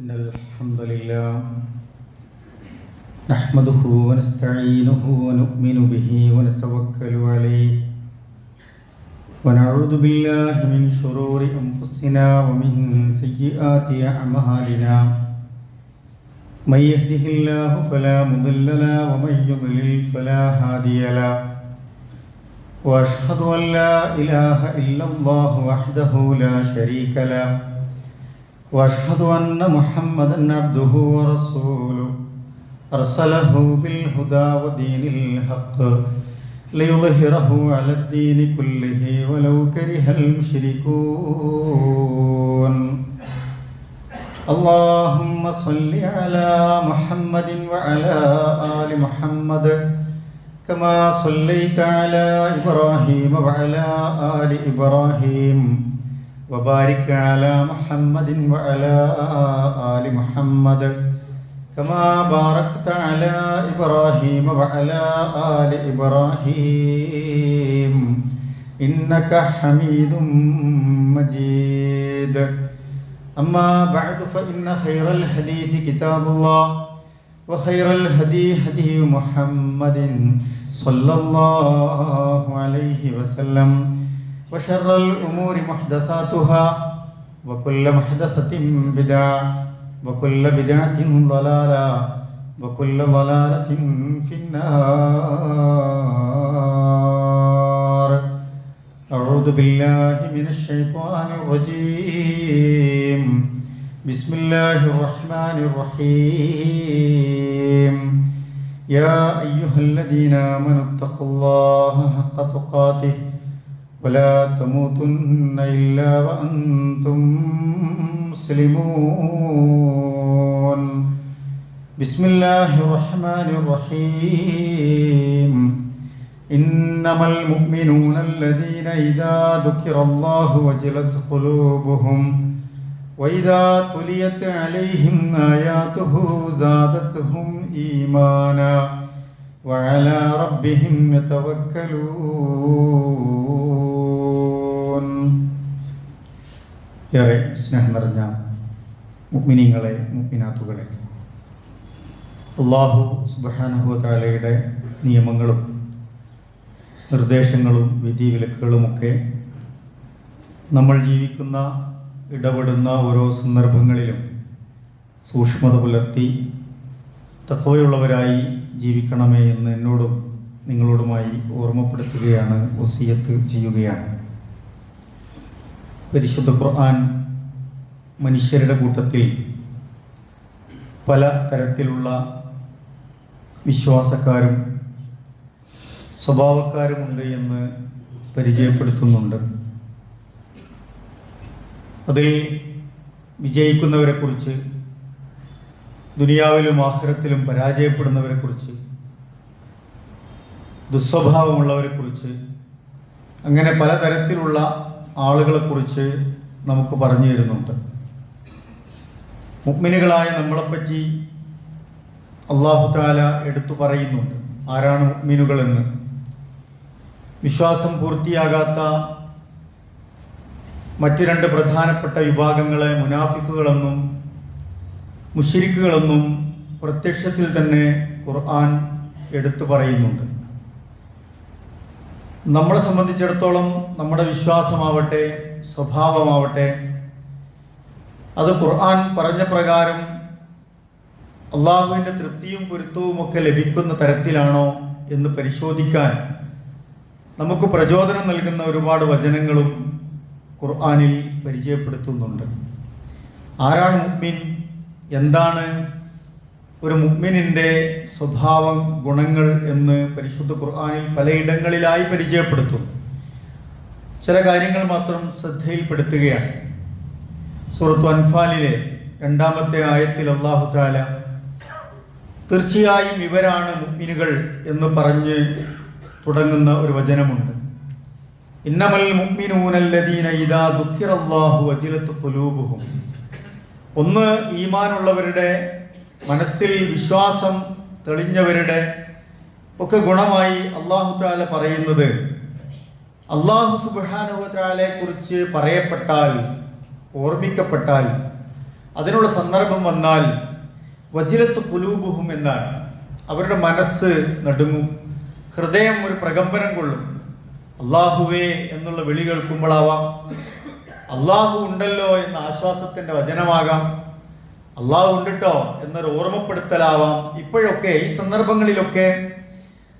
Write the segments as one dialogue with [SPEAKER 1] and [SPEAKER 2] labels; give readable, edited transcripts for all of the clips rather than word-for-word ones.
[SPEAKER 1] إن الحمد لله نحمده ونستعينه ونؤمن به ونتوكل عليه ونعوذ بالله من شرور أنفسنا ومن سيئات أعمالنا من يهده الله فلا مضل له ومن يضلل فلا هادي له وأشهد أن لا إله إلا الله وحده لا شريك له وأشهد أن محمدًا عبده ورسوله أرسله بالهدى ودين الحق ليظهره على الدين كله ولو كره المشركون اللهم صل على محمد وعلى آل محمد كما صليت على إبراهيم وعلى آل إبراهيم وبارك على محمد وعلى آل محمد كما باركت على إبراهيم وعلى آل إبراهيم إنك حميد مجيد أما بعد فإن خير الحديث كتاب الله وخير الهدي هدي محمد صلى الله عليه وسلم وشر الأمور محدثاتها وكل محدثة بدعة وكل بدعة ضلالة وكل ضلالة في النار أعوذ بالله من الشيطان الرجيم بسم الله الرحمن الرحيم يا أيها الذين آمنوا اتقوا الله حق تقاته ولا تموتن إلا وأنتم مسلمون بسم الله الرحمن الرحيم إنما المؤمنون الذين إذا ذكر الله وجلت قلوبهم وإذا تليت عليهم آياته زادتهم إيمانا وعلى ربهم يتوكلون ഏറെ സ്നേഹം നിറഞ്ഞ മുഅ്മിനീങ്ങളെ മുഅ്മിനാത്തുകളെ, അല്ലാഹു സുബ്ഹാനഹു വ തആലയുടെ നിയമങ്ങളും നിർദ്ദേശങ്ങളും വിധിവിലക്കുകളുമൊക്കെ നമ്മൾ ജീവിക്കുന്ന ഇടപെടുന്ന ഓരോ സന്ദർഭങ്ങളിലും സൂക്ഷ്മത പുലർത്തി തഖ്വയുള്ളവരായി ജീവിക്കണമേ എന്ന് എന്നോടും നിങ്ങളോടുമായി ഓർമ്മപ്പെടുത്തുകയാണ്, വസിയത്ത് ചെയ്യുകയാണ്. പരിശുദ്ധ ഖുർആൻ മനുഷ്യരുടെ കൂട്ടത്തിൽ പല തരത്തിലുള്ള വിശ്വാസക്കാരും സ്വഭാവക്കാരുമുണ്ട് എന്ന് പരിചയപ്പെടുത്തുന്നുണ്ട്. അതിൽ വിജയിക്കുന്നവരെക്കുറിച്ച്, ദുനിയാവിലും ആഖിറത്തിലും പരാജയപ്പെടുന്നവരെക്കുറിച്ച്, ദുസ്വഭാവമുള്ളവരെക്കുറിച്ച്, അങ്ങനെ പലതരത്തിലുള്ള ആളുകളെക്കുറിച്ച് നമുക്ക് പറഞ്ഞു തരുന്നുണ്ട്. മുഅ്മിനുകളായ നമ്മളെപ്പറ്റി അല്ലാഹു തആല എടുത്തു പറയുന്നുണ്ട്. ആരാണ് മുഅ്മിനുകളെന്ന്? വിശ്വാസം പൂർത്തിയാകാത്ത മറ്റ് രണ്ട് പ്രധാനപ്പെട്ട വിഭാഗങ്ങളെ മുനാഫിക്കുകളെന്നും മുശ്രിക്കുകളെന്നും പ്രത്യക്ഷത്തിൽ തന്നെ ഖുർആൻ എടുത്തു പറയുന്നുണ്ട്. നമ്മളെ സംബന്ധിച്ചിടത്തോളം നമ്മുടെ വിശ്വാസമാവട്ടെ, സ്വഭാവമാവട്ടെ, അത് ഖുർആൻ പറഞ്ഞ പ്രകാരം അള്ളാഹുവിൻ്റെ തൃപ്തിയും പൊരുത്തവുമൊക്കെ ലഭിക്കുന്ന തരത്തിലാണോ എന്ന് പരിശോധിക്കാൻ നമുക്ക് പ്രചോദനം നൽകുന്ന ഒരുപാട് വചനങ്ങളും ഖുർആനിൽ പരിചയപ്പെടുത്തുന്നുണ്ട്. ആരാണ് മുഅ്മിൻ? എന്താണ് ഒരു മുഅ്മിനിൻ്റെ സ്വഭാവം, ഗുണങ്ങൾ എന്ന് പരിശുദ്ധ ഖുർആനിൽ പലയിടങ്ങളിലായി പരിചയപ്പെടുത്തുന്നു. ചില കാര്യങ്ങൾ മാത്രം ശ്രദ്ധയിൽപ്പെടുത്തുകയാണ്. സൂറത്തു അൻഫാലിലെ 2-ാമത്തെ ആയത്തിൽ അല്ലാഹു തആല തീർച്ചയായും ഇവരാണ് മുഅ്മിനുകൾ എന്ന് പറഞ്ഞ് തുടങ്ങുന്ന ഒരു വചനമുണ്ട്. ഇന്നമൽ മുഅ്മിനൂനല്ലദീന ഇദാ ദുക്കിറല്ലാഹു വജിലത് ഖുലൂബുഹും. ഒന്ന്, ഈമാനുള്ളവരുടെ, മനസ്സിൽ വിശ്വാസം തെളിഞ്ഞവരുടെ ഒക്കെ ഗുണമായി അല്ലാഹു തആല പറയുന്നത്, അല്ലാഹു സുബ്ഹാനഹു വ തആലയെ കുറിച്ച് പറയപ്പെട്ടാൽ, ഓർമ്മിക്കപ്പെട്ടാൽ അതിനുള്ള സന്ദർഭം വന്നാൽ വജിലത്ത് ഖുലൂബുഹും എന്നാണ്. അവരുടെ മനസ്സ് നടുങ്ങും, ഹൃദയം ഒരു പ്രകമ്പനം കൊള്ളും. അള്ളാഹുവേ എന്നുള്ള വിളി കേൾക്കുമ്പോഴാവാം, അള്ളാഹു ഉണ്ടല്ലോ എന്ന ആശ്വാസത്തിന്റെ വചനമാകാം, അള്ളാഹു ഉണ്ടിട്ടോ എന്നൊരു ഓർമ്മപ്പെടുത്തലാവാം. ഇപ്പോഴൊക്കെ ഈ സന്ദർഭങ്ങളിലൊക്കെ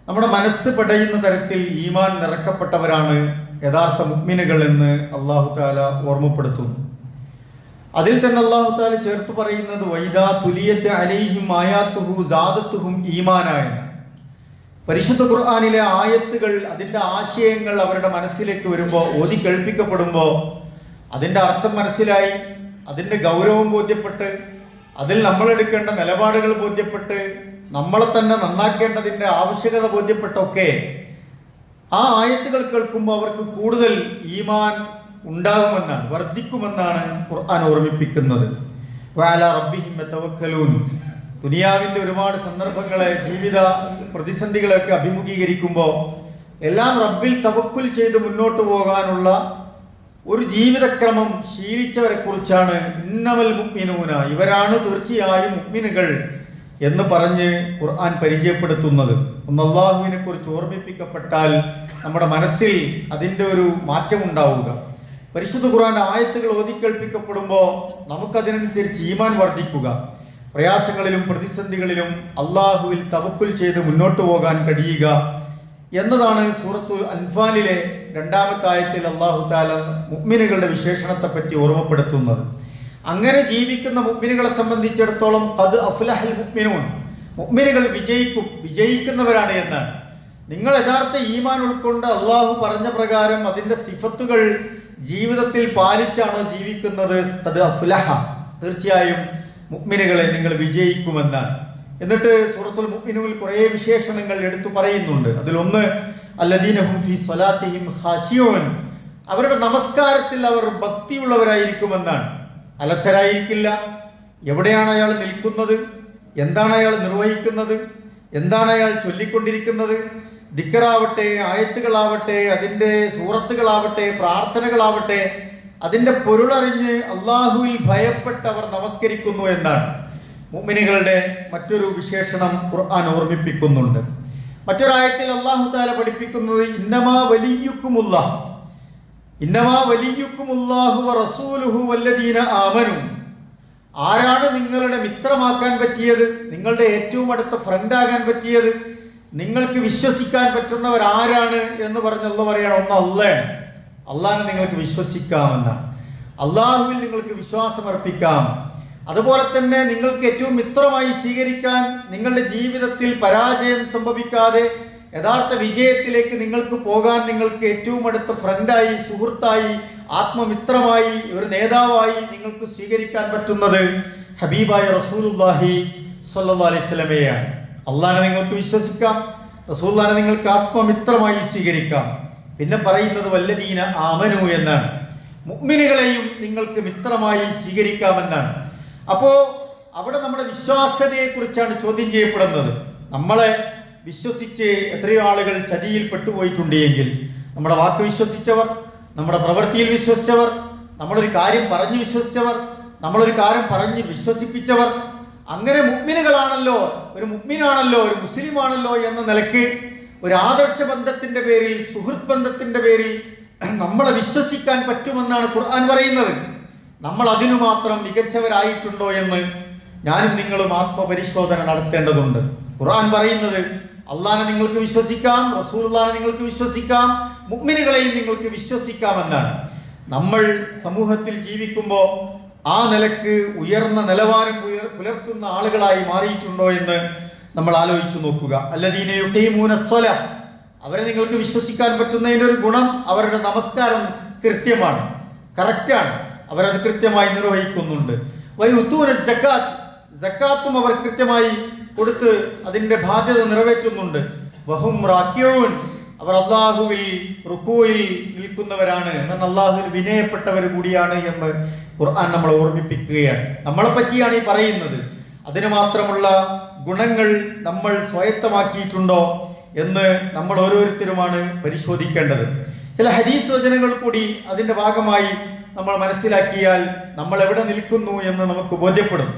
[SPEAKER 1] നമ്മുടെ മനസ്സ് പടയുന്ന തരത്തിൽ ഈമാൻ നിറക്കപ്പെട്ടവരാണ് യഥാർത്ഥ മുഅ്മിനുകൾ എന്ന് അള്ളാഹു തആല ഓർമ്മപ്പെടുത്തുന്നു. അതിൽ തന്നെ അള്ളാഹു തആല ചേർത്ത് പറയുന്നത് വൈദാ തുലിയത്ത് അലൈഹിം ആയാത്തുഹു സാദത്തുഹും ഈമാനായ. പരിശുദ്ധ ഖുർആനിലെ ആയത്തുകൾ, അതിൻ്റെ ആശയങ്ങൾ അവരുടെ മനസ്സിലേക്ക് വരുമ്പോൾ, ഓതി കേൾപ്പിക്കപ്പെടുമ്പോൾ അതിൻ്റെ അർത്ഥം മനസ്സിലായി, അതിൻ്റെ ഗൗരവം ബോധ്യപ്പെട്ട്, അതിൽ നമ്മൾ എടുക്കേണ്ട നിലപാടുകൾ ബോധ്യപ്പെട്ട്, നമ്മളെ തന്നെ നന്നാക്കേണ്ടതിൻ്റെ ആവശ്യകത ബോധ്യപ്പെട്ടൊക്കെ ആ ആയത്തുകൾ കേൾക്കുമ്പോൾ അവർക്ക് കൂടുതൽ ഈമാൻ ഉണ്ടാകുമെന്നാണ്, വർദ്ധിക്കുമെന്നാണ് ഖുർആൻ ഓർമ്മിപ്പിക്കുന്നത്. വഅലാ റബ്ബിഹിം യതവക്കലൂൻ. ദുനിയാവിൻ്റെ ഒരുപാട് സന്ദർഭങ്ങളെ, ജീവിത പ്രതിസന്ധികളെയൊക്കെ അഭിമുഖീകരിക്കുമ്പോൾ എല്ലാം റബ്ബിൽ തവക്കുൽ ചെയ്ത് മുന്നോട്ട് പോകാനുള്ള ഒരു ജീവിതക്രമം ശീലിച്ചവരെ കുറിച്ചാണ് ഇന്നമൽ മുഅ്മിനൂന, ഇവരാണ് തീർച്ചയായും മുഅ്മിനുകൾ എന്ന് പറഞ്ഞ് ഖുർആൻ പരിചയപ്പെടുത്തുന്നത്. ഒന്ന് അല്ലാഹുവിനെ കുറിച്ച് ഓർമ്മിപ്പിക്കപ്പെട്ടാൽ നമ്മുടെ മനസ്സിൽ അതിൻ്റെ ഒരു മാറ്റം ഉണ്ടാവുക. പരിശുദ്ധ ഖുർആൻ ആയത്തുകൾ ഓതിക്കേൾപ്പിക്കപ്പെടുമ്പോൾ നമുക്കതിനനുസരിച്ച് ഈമാൻ വർദ്ധിക്കുക. പ്രയാസങ്ങളിലും പ്രതിസന്ധികളിലും അള്ളാഹുവിൽ തവക്കുൽ ചെയ്ത് മുന്നോട്ട് പോകാൻ കഴിയുക എന്നതാണ് സൂറത്തുൽ അൻഫാലിലെ 2-ാമത്തെ ആയത്തിൽ അല്ലാഹു തആല മുഅ്മിനുകളുടെ വിശേഷണത്തെ പറ്റി ഓർമ്മപ്പെടുത്തുന്നത്. അങ്ങനെ ജീവിക്കുന്ന മുഅ്മിനുകളെ സംബന്ധിച്ചിടത്തോളം ഖദ് അഫ്ലഹൽ മുഅ്മിനൂൻ, മുഅ്മിനുകൾ വിജയിക്കുന്നവരാണ് എന്നാണ്. നിങ്ങൾ യഥാർത്ഥ ഈമാൻ ഉൾക്കൊണ്ട് അള്ളാഹു പറഞ്ഞ പ്രകാരം അതിൻ്റെ സിഫത്തുകൾ ജീവിതത്തിൽ പാലിച്ചാണോ ജീവിക്കുന്നത്, ഖദ് അഫ്ലഹ, തീർച്ചയായും മുഅ്മിനുകളെ നിങ്ങൾ വിജയിക്കുമെന്നാണ്. എന്നിട്ട് സൂറത്തുൽ മുഅ്മിനൂനിൽ കുറേ വിശേഷണങ്ങൾ എടുത്തു പറയുന്നുണ്ട്. അതിലൊന്ന് അല്ലദീന ഹും ഫീ സ്വലാത്തിഹിം ഖാശിഊൻ, അവരുടെ നമസ്കാരത്തിൽ അവർ ഭക്തിയുള്ളവരായിരിക്കുമെന്നാണ്. അലസരായിരിക്കില്ല. എവിടെയാണ് അയാൾ നിൽക്കുന്നത്, എന്താണ് അയാൾ നിർവഹിക്കുന്നത്, എന്താണ് അയാൾ ചൊല്ലിക്കൊണ്ടിരിക്കുന്നത്, ദിക്റാവട്ടെ, ആയത്തുകളാവട്ടെ, അതിൻ്റെ സൂറത്തുകളാവട്ടെ, പ്രാർത്ഥനകളാവട്ടെ, അതിൻ്റെ പൊരുളറിഞ്ഞ് അള്ളാഹുവിൽ ഭയപ്പെട്ട് അവർ നമസ്കരിക്കുന്നു എന്നാണ് മുഅ്മിനുകളുടെ മറ്റൊരു വിശേഷണം ഖുർആൻ ഓർമ്മിപ്പിക്കുന്നുണ്ട്. മറ്റൊരായത്തിൽ അല്ലാഹു തആല പഠിപ്പിക്കുന്നത് ഇന്നമാ വലിയുക്കുമുല്ലാഹ്, ഇന്നമാ വലിയുക്കുമുല്ലാഹു വറസൂലുഹു വല്ലദീന ആമനു. ആരാണ് നിങ്ങളുടെ മിത്രമാക്കാൻ പറ്റിയത്, നിങ്ങളുടെ ഏറ്റവും അടുത്ത ഫ്രണ്ടാകാൻ പറ്റിയത്, നിങ്ങൾക്ക് വിശ്വസിക്കാൻ പറ്റുന്നവർ ആരാണ് എന്ന് പറഞ്ഞ് അല്ലാഹു പറയണം, ഒന്ന് അല്ലാഹ്. അള്ളാഹിനെ നിങ്ങൾക്ക് വിശ്വസിക്കാമെന്നാണ്. അള്ളാഹുവിൽ നിങ്ങൾക്ക് വിശ്വാസം അർപ്പിക്കാം. അതുപോലെ തന്നെ നിങ്ങൾക്ക് ഏറ്റവും മിത്രമായി സ്വീകരിക്കാൻ, നിങ്ങളുടെ ജീവിതത്തിൽ പരാജയം സംഭവിക്കാതെ യഥാർത്ഥ വിജയത്തിലേക്ക് നിങ്ങൾക്ക് പോകാൻ നിങ്ങൾക്ക് ഏറ്റവും അടുത്ത ഫ്രണ്ടായി, സുഹൃത്തായി, ആത്മമിത്രമായി, ഒരു നേതാവായി നിങ്ങൾക്ക് സ്വീകരിക്കാൻ പറ്റുന്നത് ഹബീബായ റസൂലുള്ളാഹി സ്വല്ലല്ലാഹു അലൈഹി വസല്ലമയാണ്. അള്ളാഹിനെ നിങ്ങൾക്ക് വിശ്വസിക്കാം, റസൂലുള്ളാഹിനെ നിങ്ങൾക്ക് ആത്മമിത്രമായി സ്വീകരിക്കാം. പിന്നെ പറയുന്നത് വല്ലദീന ആമനു എന്നാണ്, മുഅ്മിനുകളെയും നിങ്ങൾക്ക് മിത്രമായി സ്വീകരിക്കാമെന്നാണ്. അപ്പോൾ അവിടെ നമ്മുടെ വിശ്വാസ്യതയെ കുറിച്ചാണ് ചോദ്യം ചെയ്യപ്പെടുന്നത്. നമ്മളെ വിശ്വസിച്ച് എത്രയോ ആളുകൾ ചതിയിൽ പെട്ടുപോയിട്ടുണ്ട് എങ്കിൽ, നമ്മുടെ വാക്ക് വിശ്വസിച്ചവർ, നമ്മുടെ പ്രവൃത്തിയിൽ വിശ്വസിച്ചവർ, നമ്മളൊരു കാര്യം പറഞ്ഞ് വിശ്വസിച്ചവർ, നമ്മളൊരു കാര്യം പറഞ്ഞ് വിശ്വസിപ്പിച്ചവർ, അങ്ങനെ മുഅ്മിനുകളാണല്ലോ, ഒരു മുഅ്മിനാണല്ലോ, ഒരു മുസ്ലിമാണല്ലോ എന്ന നിലയ്ക്ക് ഒരു ആദർശ ബന്ധത്തിന്റെ പേരിൽ, സുഹൃത്ത് ബന്ധത്തിന്റെ പേരിൽ നമ്മളെ വിശ്വസിക്കാൻ പറ്റുമെന്നാണ് ഖുർആൻ പറയുന്നത്. നമ്മൾ അതിനു മാത്രം മികച്ചവരായിട്ടുണ്ടോ എന്ന് ഞാനും നിങ്ങളും ആത്മപരിശോധന നടത്തേണ്ടതുണ്ട്. ഖുർആൻ പറയുന്നത് അള്ളാഹിനെ നിങ്ങൾക്ക് വിശ്വസിക്കാം, റസൂലുള്ളാഹിനെ നിങ്ങൾക്ക് വിശ്വസിക്കാം, മുഅ്മിനുകളെയും നിങ്ങൾക്ക് വിശ്വസിക്കാമെന്നാണ്. നമ്മൾ സമൂഹത്തിൽ ജീവിക്കുമ്പോൾ ആ നിലക്ക് ഉയർന്ന നിലവാരം പുലർത്തുന്ന ആളുകളായി മാറിയിട്ടുണ്ടോ എന്ന് നമ്മൾ ആലോചിച്ചു നോക്കുക. അല്ലദീന യുഖീമൂന സ്വലാ, അവരെ നിങ്ങൾക്ക് വിശ്വസിക്കാൻ പറ്റുന്നതിൻ്റെ ഒരു ഗുണം അവരുടെ നമസ്കാരം കൃത്യമാണ്, കറക്റ്റാണ്, അവരത് കൃത്യമായി നിർവഹിക്കുന്നുണ്ട്. വയുത്തൂന സക്കാത്ത്, സക്കാത്തും അവർ കൃത്യമായി കൊടുത്ത് അതിൻ്റെ ബാധ്യത നിറവേറ്റുന്നുണ്ട്. വഹും റാക്കിഊൻ, അവർ അള്ളാഹുവിൽ റുക്കൂയിൽ നിൽക്കുന്നവരാണ്, എന്നാൽ അള്ളാഹുവിൽ വിനയപ്പെട്ടവർ കൂടിയാണ് എന്ന് ഖുർആൻ നമ്മളെ ഓർമ്മിപ്പിക്കുകയാണ്. നമ്മളെ പറ്റിയാണ് ഈ പറയുന്നത്. അതിന് മാത്രമുള്ള ഗുണങ്ങൾ നമ്മൾ സ്വായത്തമാക്കിയിട്ടുണ്ടോ എന്ന് നമ്മൾ ഓരോരുത്തരുമാണ് പരിശോധിക്കേണ്ടത്. ചില ഹദീസ് വചനങ്ങൾ കൂടി അതിൻ്റെ ഭാഗമായി നമ്മൾ മനസ്സിലാക്കിയാൽ നമ്മൾ എവിടെ നിൽക്കുന്നു എന്ന് നമുക്ക് ബോധ്യപ്പെടും.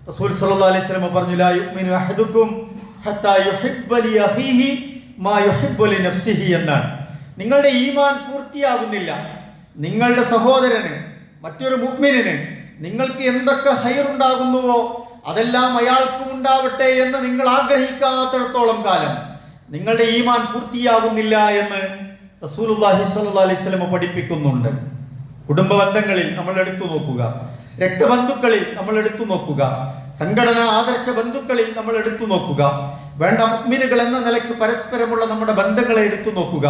[SPEAKER 1] റസൂൽ സല്ലല്ലാഹു അലൈഹി വസല്ലം പറഞ്ഞു, ലാ യുഅ്മിനു അഹദുക്കും ഹത്താ യുഹിബ്ബ ലി അഖീഹി മാ യുഹിബ്ബു ലി നഫ്സിഹി എന്നാണ്. നിങ്ങളുടെ ഈമാൻ പൂർത്തിയാകുന്നില്ല, നിങ്ങളുടെ സഹോദരന്, മറ്റൊരു മുഅ്മിനിന് നിങ്ങൾക്ക് എന്തൊക്കെ ഹൈറുണ്ടാകുന്നുവോ അതെല്ലാം അയാൾക്കും ഉണ്ടാവട്ടെ എന്ന് നിങ്ങൾ ആഗ്രഹിക്കാത്തിടത്തോളം കാലം നിങ്ങളുടെ ഈമാൻ പൂർത്തിയാകുന്നില്ല എന്ന് റസൂലുള്ളാഹി സ്വല്ലല്ലാഹു അലൈഹി വസല്ലം പഠിപ്പിക്കുന്നുണ്ട്. കുടുംബ ബന്ധങ്ങളിൽ നമ്മൾ എടുത്തു നോക്കുക, രക്തബന്ധുക്കളിൽ നമ്മൾ എടുത്തു നോക്കുക, സംഘടനാ ആദർശ ബന്ധുക്കളിൽ നമ്മൾ എടുത്തു നോക്കുക, വേണ്ട മുഅ്മിനുകൾ എന്ന നിലയ്ക്ക് പരസ്പരമുള്ള നമ്മുടെ ബന്ധങ്ങളെ എടുത്തു നോക്കുക.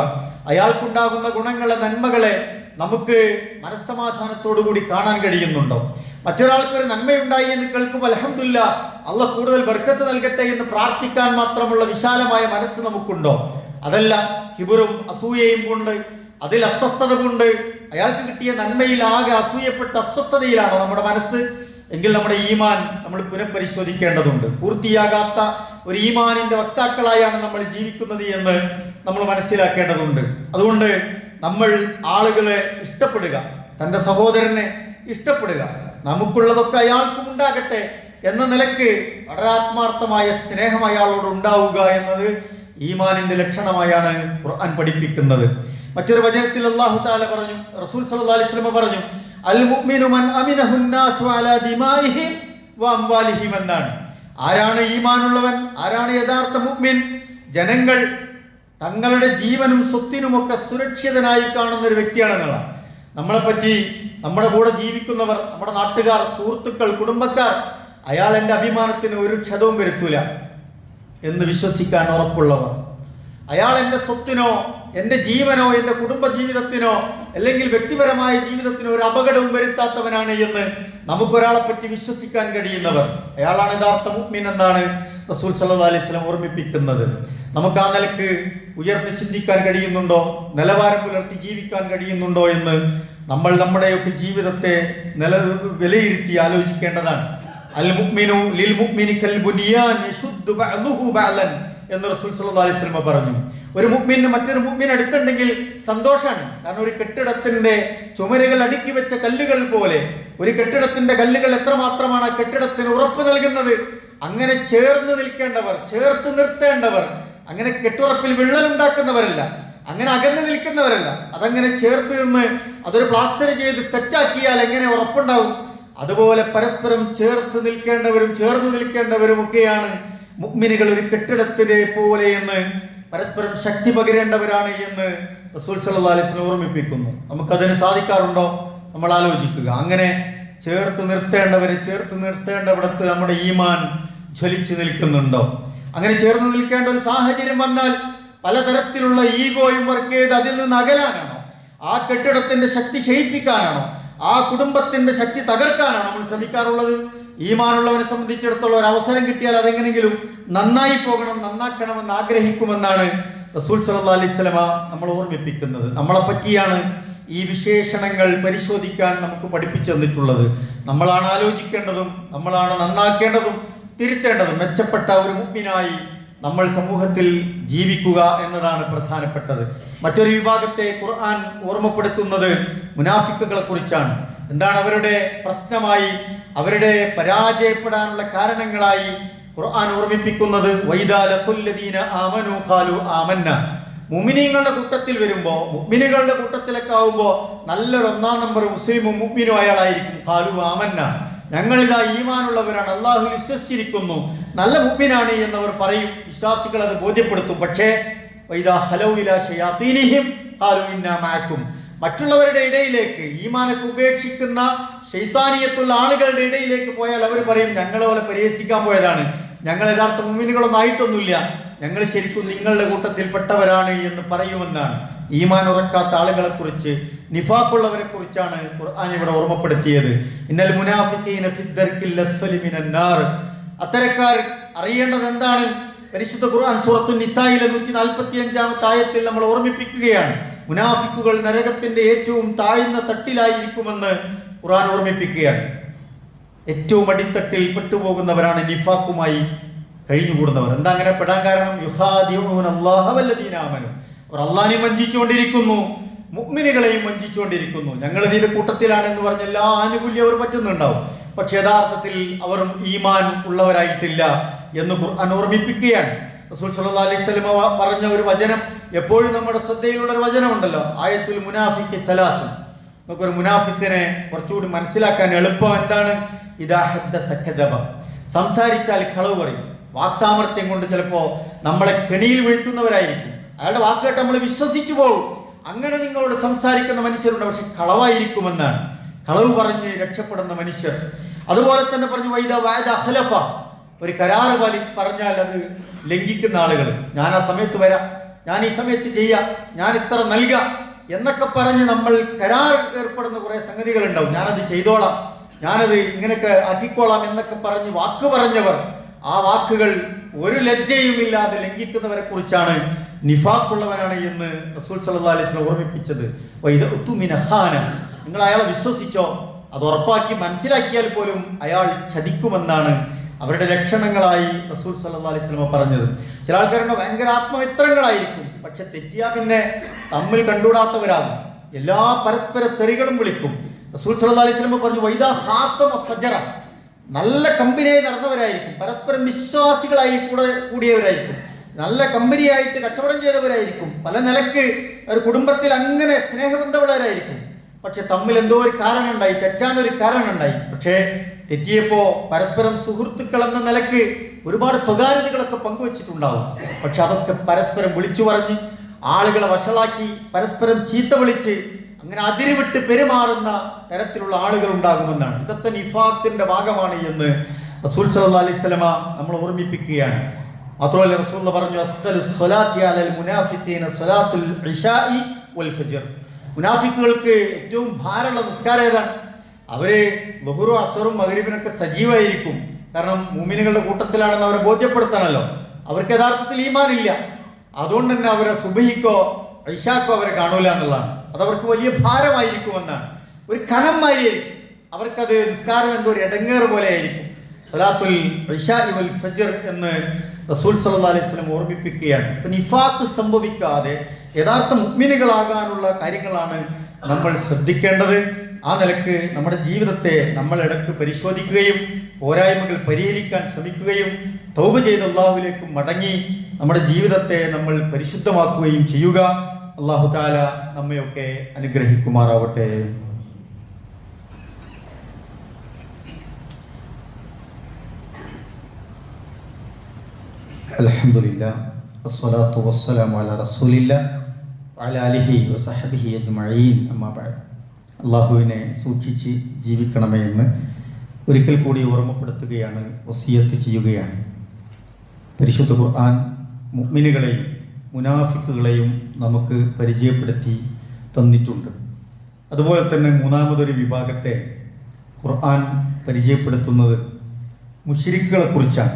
[SPEAKER 1] അയാൾക്കുണ്ടാകുന്ന ഗുണങ്ങളെ, നന്മകളെ നമുക്ക് മനസ്സമാധാനത്തോടുകൂടി കാണാൻ കഴിയുന്നുണ്ടോ? മറ്റൊരാൾക്കൊരു നന്മയുണ്ടായി എന്ന് കേൾക്കുമ്പോൾ അൽഹംദുലില്ലാ, അള്ളാഹ് കൂടുതൽ ബർക്കത്ത് നൽകട്ടെ എന്ന് പ്രാർത്ഥിക്കാൻ മാത്രമുള്ള വിശാലമായ മനസ്സ് നമുക്കുണ്ടോ? അതല്ല, കിബറും അസൂയയും കൊണ്ട്, അതിൽ അസ്വസ്ഥത കൊണ്ട്, അയാൾക്ക് കിട്ടിയ നന്മയിൽ ആകെ അസൂയപ്പെട്ട അസ്വസ്ഥതയിലാണോ നമ്മുടെ മനസ്സ്? എങ്കിൽ നമ്മുടെ ഈമാൻ നമ്മൾ പുനഃപരിശോധിക്കേണ്ടതുണ്ട്. പൂർത്തിയാകാത്ത ഒരു ഈമാനിന്റെ വക്താക്കളായാണ് നമ്മൾ ജീവിക്കുന്നത് എന്ന് നമ്മൾ മനസ്സിലാക്കേണ്ടതുണ്ട്. അതുകൊണ്ട് നമ്മൾ ആളുകളെ ഇഷ്ടപ്പെടുക, തൻ്റെ സഹോദരനെ ഇഷ്ടപ്പെടുക, നമുക്കുള്ളതൊക്കെ അയാൾക്കും ഉണ്ടാകട്ടെ എന്ന നിലക്ക് വളരെ ആത്മാർത്ഥമായ സ്നേഹം അയാളോട് ഉണ്ടാവുക എന്നത് ഈമാനിന്റെ ലക്ഷണമായാണ് ഖുർആൻ പഠിപ്പിക്കുന്നത്. മറ്റൊരു വചനത്തിൽ അല്ലാഹു തആല പറഞ്ഞു, റസൂൽ സല്ലല്ലാഹു അലൈഹി വസല്ലം പറഞ്ഞു, അൽ മുഅ്മിനു മൻ അമിനഹു നാസു അലാ ദിമാഇഹിം വ അംവാലിഹിം എന്നാണ്. ആരാണ് ഈമാനുള്ളവൻ, ആരാണ് യഥാർത്ഥ മുഅ്മിൻ? ജനങ്ങൾ തങ്ങളുടെ ജീവനും സ്വത്തിനുമൊക്കെ സുരക്ഷിതനായി കാണുന്ന ഒരു വ്യക്തിയാണെന്നുള്ളതാണ്. നമ്മളെപ്പറ്റി, നമ്മുടെ കൂടെ ജീവിക്കുന്നവർ, നമ്മുടെ നാട്ടുകാർ, സുഹൃത്തുക്കൾ, കുടുംബക്കാർ, അയാൾ എൻ്റെ അഭിമാനത്തിന് ഒരു ക്ഷതവും വരുത്തൂല എന്ന് വിശ്വസിക്കാൻ ഉറപ്പുള്ളവർ, അയാൾ എൻ്റെ സ്വത്തിനോ എൻ്റെ ജീവനോ എൻ്റെ കുടുംബ ജീവിതത്തിനോ അല്ലെങ്കിൽ വ്യക്തിപരമായ ജീവിതത്തിനോ ഒരു അപകടവും വരുത്താത്തവനാണ് എന്ന് നമുക്കൊരാളെ പറ്റി വിശ്വസിക്കാൻ കഴിയുന്നവർ, അയാളാണ് യഥാർത്ഥ മുഅ്മിൻ എന്നാണ് റസൂൽ സല്ലല്ലാഹു അലൈഹി വസല്ലം ഓർമ്മിപ്പിക്കുന്നത്. നമുക്ക് ആ നിലക്ക് ഉയർന്ന് ചിന്തിക്കാൻ കഴിയുന്നുണ്ടോ? നിലവാരം പുലർത്തി ജീവിക്കാൻ കഴിയുന്നുണ്ടോ എന്ന് നമ്മൾ നമ്മുടെയൊക്കെ ജീവിതത്തെ വിലയിരുത്തി ആലോചിക്കേണ്ടതാണ്. അൽ മുഅ്മിനു ലിൽ മുഅ്മിനി കൽ ബുനിയാൻ യശുദ്ദു ബഅ്ദുഹു ബഅ്ദൻ എന്ന് റസൂൽ സല്ലല്ലാഹു അലൈഹി വസല്ലം പറഞ്ഞു. ഒരു മുഅ്മിന് മറ്റൊരു മുഅ്മിൻ അടുത്തുണ്ടെങ്കിൽ സന്തോഷമാണ്. കാരണം ഒരു കെട്ടിടത്തിന്റെ ചുമരുകൾ അടുക്കി വെച്ച കല്ലുകൾ പോലെ, ഒരു കെട്ടിടത്തിന്റെ കല്ലുകൾ എത്രമാത്രമാണ് ആ കെട്ടിടത്തിന് ഉറപ്പ് നൽകുന്നത്. അങ്ങനെ ചേർന്ന് നിൽക്കേണ്ടവർ, ചേർത്ത് നിർത്തേണ്ടവർ, അങ്ങനെ കെട്ടുറപ്പിൽ വിള്ളൽ ഉണ്ടാക്കുന്നവരല്ല, അങ്ങനെ അകന്ന് നിൽക്കുന്നവരല്ല, അതങ്ങനെ ചേർത്ത് നിന്ന് അതൊരു പ്ലാസ്റ്റർ ചെയ്ത് സെറ്റാക്കിയാൽ എങ്ങനെ ഉറപ്പുണ്ടാവും? അതുപോലെ പരസ്പരം ചേർത്ത് നിൽക്കേണ്ടവരും ചേർന്ന് നിൽക്കേണ്ടവരും ഒക്കെയാണ് മുഅ്മിനുകൾ ഒരു കെട്ടിടത്തിനെ പോലെ എന്ന്, പരസ്പരം ശക്തി പകരേണ്ടവരാണ് എന്ന് റസൂൽ സല്ലല്ലാഹു അലൈഹി വസല്ലം ഓർമ്മിപ്പിക്കുന്നു. നമുക്കതിന് സാധിക്കാറുണ്ടോ? നമ്മൾ ആലോചിക്കുക. അങ്ങനെ ചേർത്ത് നിർത്തേണ്ടവരെ ചേർത്ത് നിർത്തേണ്ടവിടത്ത് നമ്മുടെ ഈമാൻ ജ്വലിച്ചു നിൽക്കുന്നുണ്ടോ? അങ്ങനെ ചേർന്ന് നിൽക്കേണ്ട ഒരു സാഹചര്യം വന്നാൽ പലതരത്തിലുള്ള ഈഗോയും വർക്ക് ചെയ്ത് അതിൽ നിന്ന് അകലാനാണോ? ആ കെട്ടിടത്തിന്റെ ശക്തി ക്ഷയിപ്പിക്കാനാണോ? ആ കുടുംബത്തിന്റെ ശക്തി തകർക്കാനാണ് നമ്മൾ ശ്രമിക്കാറുള്ളത്? ഈമാനുള്ളവനെ സംബന്ധിച്ചിടത്തോളം ഒരു അവസരം കിട്ടിയാൽ അതെങ്ങനെങ്കിലും നന്നായി പോകണം, നന്നാക്കണമെന്ന് ആഗ്രഹിക്കുമെന്നാണ് റസൂൽ സല്ലല്ലാഹു അലൈഹി വസല്ലം നമ്മൾ ഓർമ്മിപ്പിക്കുന്നത്. നമ്മളെ പറ്റിയാണ് ഈ വിശേഷണങ്ങൾ പരിശോധിക്കാൻ നമുക്ക് പഠിപ്പിച്ചു തന്നിട്ടുള്ളത്. നമ്മളാണ് ആലോചിക്കേണ്ടതും, നമ്മളാണ് നന്നാക്കേണ്ടതും തിരുത്തേണ്ടതും. മെച്ചപ്പെട്ട ഒരു മുഅ്മിനായി നമ്മൾ സമൂഹത്തിൽ ജീവിക്കുക എന്നതാണ് പ്രധാനപ്പെട്ടത്. മറ്റൊരു വിഭാഗത്തെ ഖുർആൻ ഓർമ്മപ്പെടുത്തുന്നത് മുനാഫിക്കുകളെ കുറിച്ചാണ്. എന്താണ് അവരുടെ പ്രശ്നമായി, അവരുടെ പരാജയപ്പെടാനുള്ള കാരണങ്ങളായി ഖുർആൻ ഓർമ്മിപ്പിക്കുന്നത്? വൈദാ ലഖുല്ലദീന ആമനൂ ഖാലൂ ആമന്ന. മുഅ്മിനീങ്ങളുടെ കൂട്ടത്തിൽ വരുമ്പോൾ, മുഅ്മിനുകളുടെ കൂട്ടത്തിലൊക്കെ ആവുമ്പോൾ നല്ലൊരു ഒന്നാം നമ്പർ മുസ്ലിമും മുഅ്മിനും അയാളായിരിക്കും. ഖാലൂ ആമന്ന, ഞങ്ങൾ ഇതാ ഈമാനുള്ളവരാണ്, അള്ളാഹുവിൽ വിശ്വസിച്ചിരിക്കുന്നു, നല്ല മുഅ്മിനാണ് എന്നവർ പറയും. വിശ്വാസികൾ അത് ബോധ്യപ്പെടുത്തും. പക്ഷേ വൈദാ ഖലൗ ഇലാ ശയാതീനിഹിം ഖാലൂ ഇന്നാ മഅക്കും. മറ്റുള്ളവരുടെ ഇടയിലേക്ക്, ഈമാനൊക്കെ ഉപേക്ഷിക്കുന്ന ശൈത്താനിയത്തുള്ള ആളുകളുടെ ഇടയിലേക്ക് പോയാൽ അവർ പറയും, ഞങ്ങളെ പോലെ പരിഹസിക്കാൻ പോയതാണ്, ഞങ്ങൾ യഥാർത്ഥ മുഅ്മിനുകളൊന്നും ആയിട്ടൊന്നുമില്ല, ഞങ്ങൾ ശരിക്കും നിങ്ങളുടെ കൂട്ടത്തിൽപ്പെട്ടവരാണ് എന്ന് പറയുമെന്നാണ്. ഈമാൻ ഉറക്കാത്ത ആളുകളെ കുറിച്ച്, നിഫാഖുള്ളവരെ കുറിച്ചാണ് ഖുർആൻ ഇവിടെ ഓർമ്മപ്പെടുത്തിയത്. ഇന്നൽ മുനാഫിഖീന ഫിദ്ദർക്കിൽ അസ്ഫലി മിനൻ നാർ. അത്തരക്കാർ അറിയേണ്ടത് എന്താണ്? പരിശുദ്ധ ഖുർആൻ സൂറത്തുൻ നിസായിലെ 145-ാമത്തെ ആയത്തിൽ നമ്മൾ ഓർമ്മിപ്പിക്കുകയാണ്. മുനാഫിക്കുകൾ നരകത്തിന്റെ ഏറ്റവും താഴ്ന്ന തട്ടിലായിരിക്കുമെന്ന് ഖുർആൻ ഓർമ്മിപ്പിക്കുകയാണ്. ഏറ്റവും അടിത്തട്ടിൽ പെട്ടുപോകുന്നവരാണ് നിഫാഖുമായി കഴിഞ്ഞുകൂടുന്നവർ. എന്താ അങ്ങനെ പെടാൻ കാരണം? യുഖാദിഊന അല്ലാഹ വല്ലദീന ആമനു. അവർ അല്ലാഹുവിനെ വഞ്ചിച്ചുകൊണ്ടിരിക്കുന്നു, മുഅ്മിനുകളെയും വഞ്ചിച്ചുകൊണ്ടിരിക്കുന്നു. ഞങ്ങൾ ഇതിന്റെ കൂട്ടത്തിലാണെന്ന് പറഞ്ഞ എല്ലാ ആനുകൂല്യം അവർ പറ്റുന്നുണ്ടാവും, പക്ഷെ യഥാർത്ഥത്തിൽ അവർ ഈമാൻ ഉള്ളവരായിട്ടില്ല എന്ന് ഖുർആൻ ഓർമ്മിപ്പിക്കുകയാണ്. റസൂൽ സല്ലല്ലാഹു അലൈഹി വസല്ലം പറഞ്ഞ ഒരു വചനം എപ്പോഴും നമ്മുടെ ശ്രദ്ധയിലുള്ള ഒരു വചനമുണ്ടല്ലോ, ആയത്തുൽ മുനാഫിഖി സലാത്ത്. നമുക്കൊരു മുനാഫിക്കിനെ കുറച്ചുകൂടി മനസ്സിലാക്കാൻ എളുപ്പം എന്താണ്? ഇദാ ഹദ്ദസ കദബ, സംസാരിച്ചാൽ കളവ് പറയും. വാക്സാമർത്ഥ്യം കൊണ്ട് ചിലപ്പോൾ നമ്മളെ കെണിയിൽ വീഴ്ത്തുന്നവരായിരിക്കും. അയാളുടെ വാക്ക് കേട്ട് നമ്മൾ വിശ്വസിച്ചു പോകും. അങ്ങനെ നിങ്ങളോട് സംസാരിക്കുന്ന മനുഷ്യരുണ്ട്, പക്ഷെ കളവായിരിക്കുമെന്നാണ്. കളവ് പറഞ്ഞ് രക്ഷപ്പെടുന്ന മനുഷ്യർ. അതുപോലെ തന്നെ പറഞ്ഞു വൈദ വഅദ ഖലഫ, ഒരു കരാറ് പറഞ്ഞാൽ അത് ലംഘിക്കുന്ന ആളുകൾ. ഞാൻ ആ സമയത്ത് വരാം, ഞാൻ ഈ സമയത്ത് ചെയ്യാം, ഞാൻ ഇത്ര നൽകാം എന്നൊക്കെ പറഞ്ഞ് നമ്മൾ കരാർ ഏർപ്പെടുന്ന കുറെ സംഗതികൾ ഉണ്ടാവും. ഞാനത് ചെയ്തോളാം, ഞാനത് ഇങ്ങനെയൊക്കെ ആക്കിക്കോളാം എന്നൊക്കെ പറഞ്ഞ് വാക്ക് പറഞ്ഞവർ, ആ വാക്കുകൾ ഒരു ലജ്ജയുമില്ലാതെ ലംഘിക്കുന്നവരെ കുറിച്ചാണ് നിഫാഖുള്ളവനാണ് എന്ന് റസൂൽ സല്ലല്ലാഹു അലൈഹി വസല്ലം ഓർമ്മിപ്പിച്ചത്. നിങ്ങൾ അയാളെ വിശ്വസിച്ചോ, അത് ഉറപ്പാക്കി മനസ്സിലാക്കിയാൽ പോലും അയാൾ ചതിക്കുമെന്നാണ് അവരുടെ ലക്ഷണങ്ങളായി റസൂൽ സല്ലല്ലാഹു അലൈഹി വസല്ലം പറഞ്ഞത്. ചില ആൾക്കാരുടെ ഭയങ്കര ആത്മമിത്രങ്ങളായിരിക്കും, പക്ഷെ തെറ്റിയാ പിന്നെ തമ്മിൽ കണ്ടുകൂടാത്തവരാകും. എല്ലാ പരസ്പര തെറികളും വിളിക്കും. റസൂൽ സല്ലല്ലാഹു അലൈഹി വസല്ലം പറഞ്ഞു വൈദാ ഹാസമ ഫജറ, നല്ല കമ്പനിയായി നടന്നവരായിരിക്കും, പരസ്പരം വിശ്വാസികളായി കൂടിയവരായിരിക്കും, നല്ല കമ്പനിയായിട്ട് കച്ചവടം ചെയ്തവരായിരിക്കും, പല നിലക്ക് ഒരു കുടുംബത്തിൽ അങ്ങനെ സ്നേഹബന്ധമുള്ളവരായിരിക്കും. പക്ഷെ തമ്മിൽ എന്തോ ഒരു കാരണം ഉണ്ടായി, തെറ്റാനൊരു കാരണം ഉണ്ടായി. പക്ഷേ തെറ്റിയപ്പോ പരസ്പരം സുഹൃത്തുക്കൾ എന്ന നിലക്ക് ഒരുപാട് സ്വകാര്യതകളൊക്കെ പങ്കുവെച്ചിട്ടുണ്ടാവും. പക്ഷെ അതൊക്കെ പരസ്പരം വിളിച്ചു പറഞ്ഞ് ആളുകളെ വഷളാക്കി പരസ്പരം ചീത്ത വിളിച്ച് അങ്ങനെ അതിരുവിട്ട് പെരുമാറുന്ന തരത്തിലുള്ള ആളുകൾ ഉണ്ടാകുമെന്നാണ്. ഇതൊക്കെ നിഫാഖിന്റെ ഭാഗമാണ് എന്ന് റസൂൽ സല്ലല്ലാഹു അലൈഹി വസല്ലം നമ്മൾ ഓർമ്മിപ്പിക്കുകയാണ്. മാത്രമല്ല റസൂൽ പറഞ്ഞു അസ്ഖലു സ്വലാത്തി അലൽ മുനാഫിഖീന സ്വലാത്തുൽ ഇശാഇ വൽ ഫജ്ർ, മുനാഫിക്കുകൾക്ക് ഏറ്റവും ഭാരമുള്ള നിസ്കാരം ഏതാണ്? അവര് ളുഹുറും അസ്റും മഗ്രിബിനൊക്കെ സജീവമായിരിക്കും. കാരണം മുഅ്മിനുകളുടെ കൂട്ടത്തിലാണെന്ന് അവരെ ബോധ്യപ്പെടുത്താനല്ലോ. അവർക്ക് യഥാർത്ഥത്തിൽ ഈമാൻ ഇല്ല, അതുകൊണ്ട് തന്നെ അവരെ സുബഹിക്കോ ഇശാക്കോ അവരെ കാണൂല എന്നുള്ളതാണ്. അതവർക്ക് വലിയ ഭാരമായിരിക്കുമെന്നാണ്, ഒരു കനം മാരിയായിരിക്കും. അവർക്കത് നിസ്കാരം എന്തോ ഒരു ഇടങ്ങേറ് പോലെ ആയിരിക്കും. സ്വലാത്തുൽ ഇശാഇ വൽ ഫജ്ർ എന്ന് റസൂൽ സല്ലല്ലാഹു അലൈഹി വസല്ലം ഓർമ്മിപ്പിക്കുകയാണ്. ഇപ്പൊ നിഫാഖ് സംഭവിക്കാതെ യഥാർത്ഥ മുഅ്മിനുകളാകാനുള്ള കാര്യങ്ങളാണ് നമ്മൾ ശ്രദ്ധിക്കേണ്ടത്. ആ നിലക്ക് നമ്മുടെ ജീവിതത്തെ നമ്മൾ ഇടയ്ക്ക് പരിശോധിക്കുകയും പോരായ്മകൾ പരിഹരിക്കാൻ ശ്രമിക്കുകയും തൗബ ചെയ്ത് അല്ലാഹുവിലേക്ക് മടങ്ങി നമ്മുടെ ജീവിതത്തെ നമ്മൾ പരിശുദ്ധമാക്കുകയും ചെയ്യുക. അല്ലാഹു തആല നമ്മയൊക്കെ അനുഗ്രഹിക്കുമാറാവട്ടെ. അൽഹംദുലില്ലാഹ് വസ്സലാത്തു വസ്സലാമു അലാ റസൂലില്ലാഹ് വഅലാ ആലിഹി വസഹ്ബിഹി അജ്മഈൻ. അമ്മാ ബഅദ്. അല്ലാഹുവിനെ സൂക്ഷിച്ച് ജീവിക്കണമേ എന്ന് ഒരിക്കൽ കൂടി ഓർമ്മപ്പെടുത്തുകയാണ്, വസിയത്ത് ചെയ്യുകയാണ്. പരിശുദ്ധ ഖുർആൻ മുഅ്മിനുകളെയും മുനാഫിക്കുകളെയും നമുക്ക് പരിചയപ്പെടുത്തി തന്നിട്ടുണ്ട്. അതുപോലെ തന്നെ മൂന്നാമതൊരു വിഭാഗത്തെ ഖുർആൻ പരിചയപ്പെടുത്തുന്നത് മുശ്രിക്കുകളെ കുറിച്ചാണ്.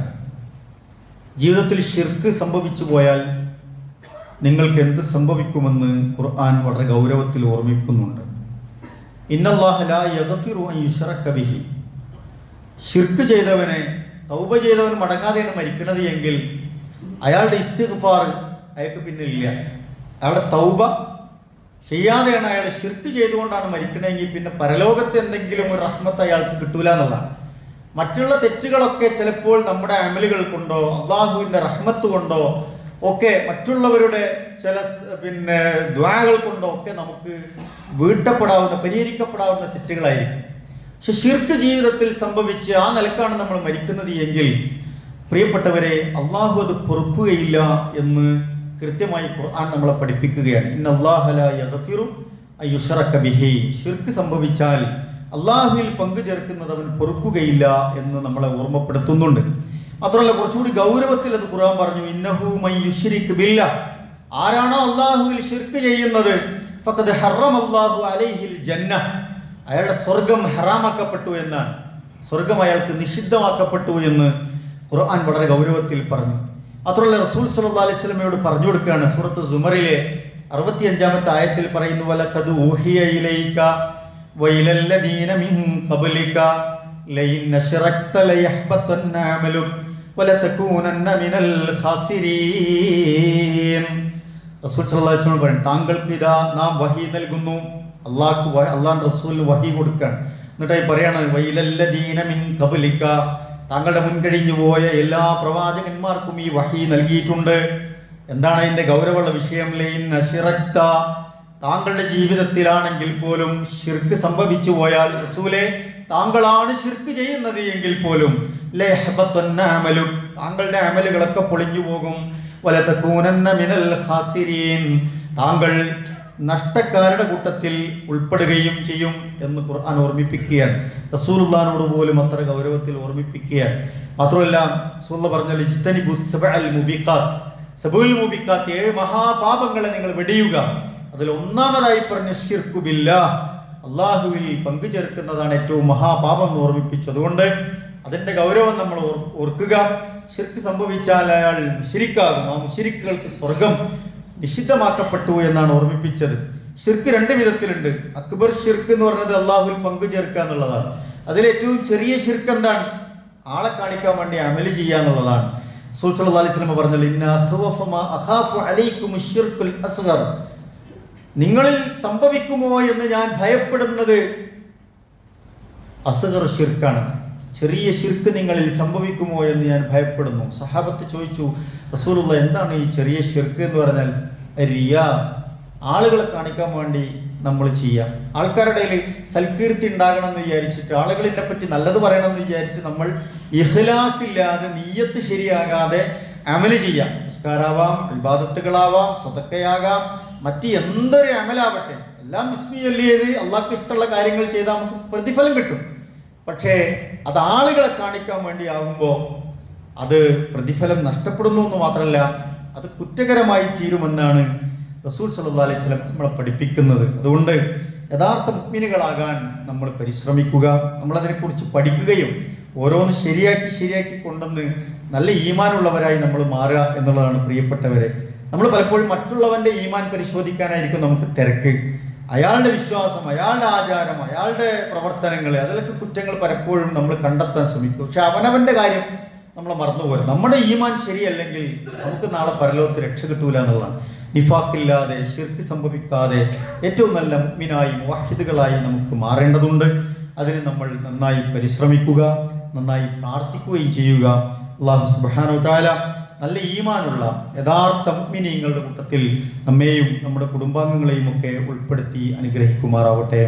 [SPEAKER 1] ജീവിതത്തിൽ ശിർക്ക് സംഭവിച്ചു പോയാൽ നിങ്ങൾക്ക് എന്ത് സംഭവിക്കുമെന്ന് ഖുർആൻ വളരെ ഗൗരവത്തിൽ ഓർമ്മിക്കുന്നുണ്ട്. ഇന്നല്ലാഹ ലാ യഗ്ഫിറു അൻ യുശ്റക ബിഹി, ശിർക്ക് ചെയ്തവനെ, തൗബ ചെയ്തവൻ മടങ്ങാതെയാണ് മരിക്കുന്നത് എങ്കിൽ അയാളുടെ ഇസ്തിഗ്ഫാർ അയാൾക്ക് പിന്നെ ഇല്ല. അയാളുടെ തൗബ ചെയ്യാതെയാണ്, അയാൾ ശിർക്ക് ചെയ്തുകൊണ്ടാണ് മരിക്കണമെങ്കിൽ പിന്നെ പരലോകത്ത് എന്തെങ്കിലും ഒരു റഹ്മത്ത് അയാൾക്ക് കിട്ടൂല എന്നുള്ളതാണ്. മറ്റുള്ള തെറ്റുകളൊക്കെ ചിലപ്പോൾ നമ്മുടെ അമലുകൾ കൊണ്ടോ അള്ളാഹുവിൻ്റെ റഹ്മത്ത് കൊണ്ടോ ഒക്കെ മറ്റുള്ളവരുടെ ചില ദ്വാകൾ കൊണ്ടോ ഒക്കെ നമുക്ക് വീട്ടപ്പെടാവുന്ന, പരിഹരിക്കപ്പെടാവുന്ന തെറ്റുകളായിരിക്കും. പക്ഷെ ശിർക്ക് ജീവിതത്തിൽ സംഭവിച്ച് ആ നിലക്കാണ് നമ്മൾ മരിക്കുന്നത് എങ്കിൽ പ്രിയപ്പെട്ടവരെ, അള്ളാഹു അത് പൊറുക്കുകയില്ല എന്ന് കൃത്യമായി ഖുർആൻ നമ്മളെ പഠിപ്പിക്കുകയാണ്. ഇന്നല്ലാഹ ലാ യഗ്ഫിറു അൻ യുശ്റക ബിഹി, ശിർക്ക് സംഭവിച്ചാൽ അള്ളാഹുവിൽ പങ്കു ചേർക്കുന്നത് അവൻ പൊറുക്കുകയില്ല എന്ന് നമ്മളെ ഓർമ്മപ്പെടുത്തുന്നുണ്ട്. മാത്രമല്ല കുറച്ചുകൂടി ഗൗരവത്തിൽ അത് ഖുർആൻ പറഞ്ഞു, ഇന്നഹു മൻ യുശ്രിക് ബില്ലാഹ്, ആരാണോ അള്ളാഹുവിൽ ശിർക്ക് ചെയ്യുന്നത് ഫഖദ് ഹറമല്ലാഹു അലൈഹിൽ ജന്ന, അയാളുടെ സ്വർഗം ഹറാമാക്കപ്പെട്ടു എന്നാണ്, സ്വർഗം അയാൾക്ക് നിഷിദ്ധമാക്കപ്പെട്ടു എന്ന് ഖുർആൻ വളരെ ഗൗരവത്തിൽ പറഞ്ഞു. മാത്രമല്ല റസൂൽ സല്ലല്ലാഹു അലൈഹി വസല്ലമയോട് പറഞ്ഞു കൊടുക്കുകയാണ്. സൂറത്ത് സുമറിലെ 65-ാമത്തെ ആയത്തിൽ പറയുന്നു, വലഖദ് ഊഹിയ ഇലൈക വഇലല്ലദീന മിൻ ഖബ്ലിക ലഇൻ അശ്റക്ത ലയഹ്ബതന്ന അമലുക വലതകൂനന്ന മിനൽ ഖാസിരീൻ. റസൂൽ സല്ലല്ലാഹു അലൈഹി വസല്ലം പറയും, താങ്കൾക്ക് ഇതാ നാം വഹി നൽകുന്നു. അള്ളാഹ് റസൂലിന് വഹി കൊടുക്കുകയാണ്. എന്നിട്ടായി പറയാണ്, വൈലല്ലദീന മിൻ ഖബ്ലിക, താങ്കളുടെ മുൻകഴിഞ്ഞു പോയ എല്ലാ പ്രവാചകന്മാർക്കും ഈ വഹി നൽകിയിട്ടുണ്ട്. എന്താണ് അതിന്റെ ഗൗരവമുള്ള വിഷയം? ലൈൻ അശ്റക്ത, താങ്കളുടെ ജീവിതത്തിലാണെങ്കിൽ പോലും ശിർക്ക് സംഭവിച്ചു പോയാൽ, റസൂലേ താങ്കളാണ് ശിർക്ക് ചെയ്യുന്നത് എങ്കിൽ പോലും, ലയഹ്ബത്തുന്ന അമലു, താങ്കളുടെ അമലുകളൊക്കെ പൊളിഞ്ഞു പോകും. വലതകൂനന്ന മിനൽ ഖാസിരീൻ, താങ്കൾ നഷ്ടക്കാരുടെ കൂട്ടത്തിൽ ഉൾപ്പെടുകയും ചെയ്യും എന്ന് ഖുർആൻ ഓർമ്മിപ്പിക്കുകയാണ്. റസൂലുള്ളാഹിനോട് പോലും അത്ര ഗൗരവത്തിൽ ഓർമ്മിപ്പിക്കുകയാണ്. മാത്രമല്ല റസൂലുള്ളാഹി പറഞ്ഞാൽ, ഇജ്തനിബു സബഅൽ മുബിഖാത്ത്, സബഉൽ മുബിഖാത്ത്, 7 മഹാപാപങ്ങളെ നിങ്ങൾ വെടിയുക. അതിൽ ഒന്നാമതായി പറഞ്ഞ ശിർക്കു ബില്ലാഹ്, അള്ളാഹുവിൽ പങ്കു ചേർക്കുന്നതാണ് ഏറ്റവും മഹാപാപം എന്ന് ഓർമ്മിപ്പിച്ചു. അതുകൊണ്ട് അതിന്റെ ഗൗരവം നമ്മൾ ഓർക്കുക. ശിർക്ക് സംഭവിച്ചാൽ അയാൾ മുശ്രിക്കാകും. ആ മുശ്രിക്കുകൾക്ക് സ്വർഗം നിഷിദ്ധമാക്കപ്പെട്ടു എന്നാണ് ഓർമ്മിപ്പിച്ചത്. ശിർക്ക് 2 വിധത്തിലുണ്ട്. അക്ബർ ശിർക്ക് എന്ന് പറഞ്ഞത് അള്ളാഹുവിൽ പങ്കു ചേർക്കുക എന്നുള്ളതാണ്. അതിലേറ്റവും ചെറിയ ശിർക്ക് എന്താണ്? ആളെ കാണിക്കാൻ വേണ്ടി അമല് ചെയ്യുക എന്നുള്ളതാണ്. റസൂൽ സല്ലല്ലാഹു അലൈഹി വസല്ലം പറഞ്ഞല്ലോ, ഇന്ന അഖ്വഫ മാ അഖാഫു അലൈക്കും അശ്ശിർക്കുൽ അസ്ഗർ, നിങ്ങളിൽ സംഭവിക്കുമോ എന്ന് ഞാൻ ഭയപ്പെടുന്നത് അസ്ഗർ ശിർക്കാണ്. ചെറിയ ശിർക്ക് നിങ്ങളിൽ സംഭവിക്കുമോ എന്ന് ഞാൻ ഭയപ്പെടുന്നു. സഹാബത്ത് ചോദിച്ചു, റസൂലുള്ളാഹി എന്താണ് ഈ ചെറിയ ശിർക്ക് എന്ന് പറഞ്ഞാൽ? റിയാ, ആളുകളെ കാണിക്കാൻ വേണ്ടി നമ്മൾ ചെയ്യാം. ആൾക്കാരുടെ ഇടയിൽ സൽകീർത്തി ഉണ്ടാകണം എന്ന് വിചാരിച്ചിട്ട്, ആളുകളിനെ പറ്റി നല്ലത് പറയണം എന്ന് വിചാരിച്ച് നമ്മൾ ഇഖ്ലാസ് ഇല്ലാതെ, നിയ്യത്ത് ശരിയാകാതെ അമല് ചെയ്യാം. നിസ്കാരാവാം, ഇബാദത്തുകളാവാം, സദഖയാകാം, മറ്റ് എന്തൊരു അമലാവട്ടെ, എല്ലാം ബിസ്മി ചൊല്ലിയത് അള്ളാഹ്ക്ക് ഇഷ്ടമുള്ള കാര്യങ്ങൾ ചെയ്താൽ നമുക്ക് പ്രതിഫലം കിട്ടും. പക്ഷേ അത് ആളുകളെ കാണിക്കാൻ വേണ്ടി ആകുമ്പോൾ അത് പ്രതിഫലം നഷ്ടപ്പെടുന്നു എന്ന് മാത്രമല്ല, അത് കുറ്റകരമായി തീരുമെന്നാണ് റസൂൽ സല്ലല്ലാഹു അലൈഹി വസല്ലം നമ്മളെ പഠിപ്പിക്കുന്നത്. അതുകൊണ്ട് യഥാർത്ഥ മുഅ്മിനുകളാകാൻ നമ്മൾ പരിശ്രമിക്കുക. നമ്മളതിനെക്കുറിച്ച് പഠിക്കുകയും ഓരോന്ന് ശരിയാക്കി കൊണ്ടുവന്ന് നല്ല ഈമാനുള്ളവരായി നമ്മൾ മാറുക എന്നുള്ളതാണ് പ്രിയപ്പെട്ടവരെ. നമ്മൾ പലപ്പോഴും മറ്റുള്ളവന്റെ ഈമാൻ പരിശോധിക്കാനായിരിക്കും നമുക്ക് തിരക്ക്. അയാളുടെ വിശ്വാസം, അയാളുടെ ആചാരം, അയാളുടെ പ്രവർത്തനങ്ങൾ, അതിലൊക്കെ കുറ്റങ്ങൾ പലപ്പോഴും നമ്മൾ കണ്ടെത്താൻ ശ്രമിക്കും. പക്ഷെ അവനവന്റെ കാര്യം നമ്മൾ മറന്നുപോരും. നമ്മുടെ ഈമാൻ ശരിയല്ലെങ്കിൽ നമുക്ക് നാളെ പരലോകത്ത് രക്ഷ കിട്ടൂല എന്നുള്ളതാണ്. നിഫാഖില്ലാതെ, ശിർക്ക് സംഭവിക്കാതെ ഏറ്റവും നല്ല മുഅ്മിനായി, മുവഹ്ഹിദുകളായി നമുക്ക് മാറേണ്ടതുണ്ട്. അതിന് നമ്മൾ നന്നായി പരിശ്രമിക്കുക, നന്നായി പ്രാർത്ഥിക്കുകയും ചെയ്യുക. അല്ലാഹു സുബ്ഹാനഹു വ തആല നല്ല ഈമാനുള്ള യഥാർത്ഥ മുഅ്മിനീങ്ങളുടെ കൂട്ടത്തിൽ നമ്മെയും നമ്മുടെ കുടുംബാംഗങ്ങളെയും ഒക്കെ ഉൾപ്പെടുത്തി അനുഗ്രഹിക്കുമാറാവട്ടെ.